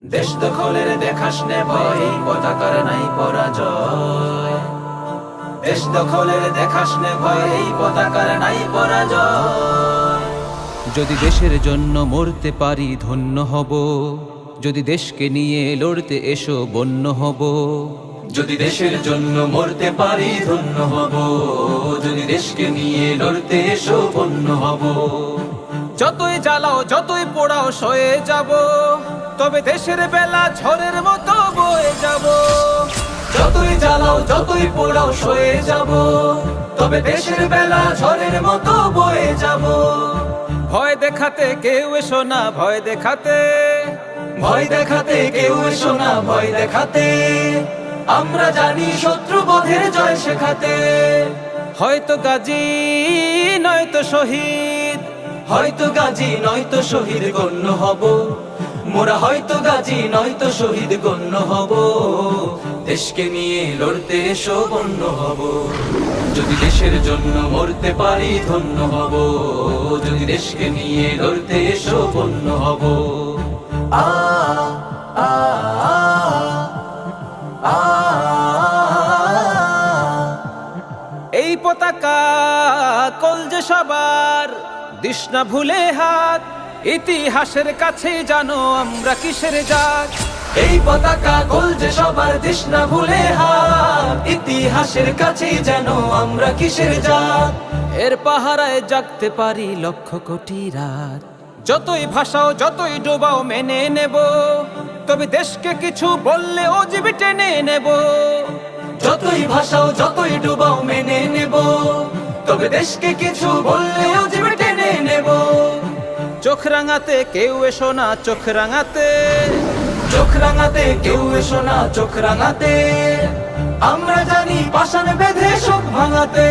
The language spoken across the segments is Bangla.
দেশ দখলের দেখাস নে ভয়, এই পতাকার নাই পরাজয়। দেশ দখলের দেখাস নে ভয়, এই পতাকার নাই পরাজয়। যদি দেশের জন্য মরতে পারি ধন্য হব, যদি দেশকে নিয়ে লড়তে এসো বন্য হব। যদি দেশের জন্য মরতে পারি ধন্য হব, যদি দেশকে নিয়ে লড়তে এসো বন্য হব। যতই জ্বালাও যতই পোড়াও সয়ে যাব, তবে দেশের বেলা ঝড়ের মতো বয়ে যাব। যতই জ্বালাও যতই পোড়াও সয়ে যাব, তবে দেশের বেলা ঝড়ের মতো বয়ে যাব। ভয় দেখাতে কেউ এসো না, ভয় দেখাতে, ভয় দেখাতে কেউ এসো না, ভয় দেখাতে। আমরা জানি শত্রুবোধের জয় শেখাতে। হয়তো গাজী নয়তো শহীদ, হয়তো গাজী নয়তো শহীদ গণ্য হব। মোরা হয়তো গাজী নয়তো শহীদ গণ্য হব। দেশকে নিয়ে লড়তে এসো বন্য হব। যদি দেশের জন্য মরতে পারি ধন্য হব, যদি দেশকে নিয়ে লড়তে এসো বন্য হব। আ আ আ এই পতাকা কলজে সবার, দিস না ভুলে হাত। ইতিহাসের কাছে জানো আমরা কিসের জাত। এই পতাকা কলজে সবার, দিস না ভুলে হাত। ইতিহাসের কাছে যেন আমরা কিসের জাত। এর পাহারায় জাগতে পারি লক্ষ কোটি রাত। যতই ভাষাও যতই ডোবাও মেনে নেব, তবে দেশকে কিছু বললে ও জীবি টেনে নেব। যতই ভাষাও যতই ডুবাও মেনে নেব, তবে দেশকে কিছু বললেও জীবে টেনে নেব। চোখ রাঙাতে কেউ এসো না, চোখ রাঙাতে, চোখ রাঙাতে কেউ এসো না, চোখ রাঙাতে। আমরা জানি পাষাণ বেঁধে শোক ভাঙাতে।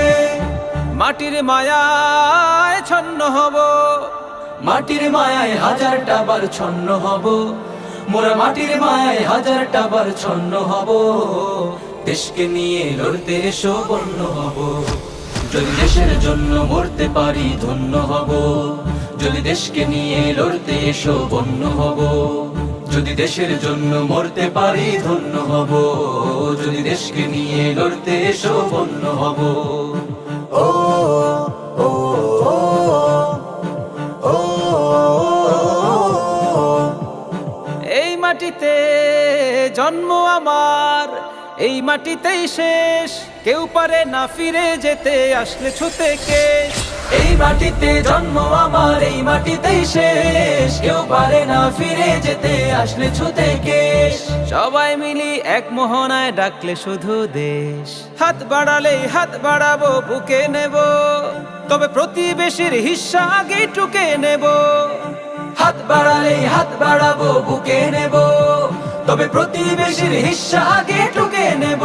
মাটির মায়ায় ছন্ন হব, মাটির মায়ায় হাজারটা বার ছন্ন হব। মোরা মাটির মায়ায় হাজারটা বার ছন্ন হব। দেশকে নিয়ে লড়তে এসো বন্য হব। যদি দেশের জন্য মরতে পারি ধন্য হব, যদি দেশকে নিয়ে লড়তে এসো বন্য হব। যদি দেশের জন্য মরতে পারি ধন্য হব, যদি দেশকে নিয়ে লড়তে এসো বন্য হব। ও ও ও এই মাটিতে জন্ম আমার, এই মাটিতেই শেষ। কেউ পারে না ফিরে যেতে, আসলে ছুতে কেশ। এই মাটিতে জন্ম আমার, এই মাটিতেই শেষ। কেউ পারে না ফিরে যেতে, আসলে ছুতে কেশ। সবাই মিলি এক মোহনায় ডাকলে শুধু দেশ। হাত বাড়ালেই হাত বাড়াবো, বুকে নেব, তবে প্রতিবেশীর হিস্সা আগে টুকে নেব। হাত বাড়ালেই হাত বাড়াবো, বুকে নেব, তবে প্রতিবেশীর হিস্সা আগে টুকে নেব।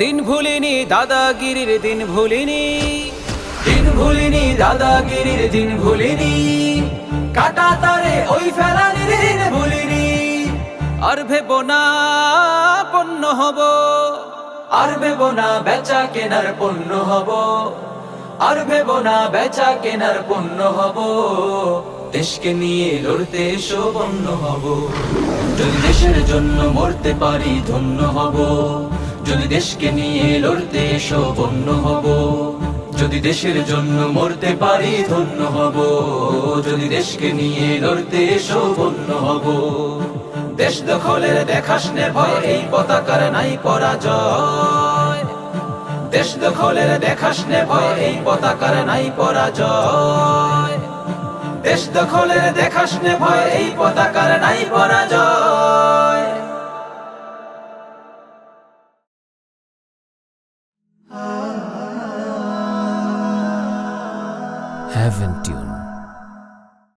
দিন ভুলিনি দাদাগিরির, দিন ভুলিনি, দিন ভুলিনি দাদাগিরির, দিন ভুলিনি। কাটা তারে ওই ফেলানির দিন ভুলিনি। আর ভেব না পণ্য হব, আর ভেব না বেচা কেনার পণ্য হব। আর ভেব না বেচা কেনার পণ্য হব। দেশকে নিয়ে লড়তে এসো বন্য হব। যদি দেশের জন্য মরতে পারি ধন্য হব, যদি দেশকে নিয়ে লড়তে এসো বন্য হব। যদি দেশের জন্য মরতে পারি ধন্য হব, যদি দেশকে নিয়ে লড়তে এসো বন্য হব। দেশ দখলের দেখাস নে ভয়, এই পতাকার নাই পরাজয়। দেশ দখলের দেখাস নে ভয়, এই পতাকার নাই পরাজয়। দেশ দখলের দেখাস নে ভয়, এই পতাকার নাই পরাজয়। Heaven Tune.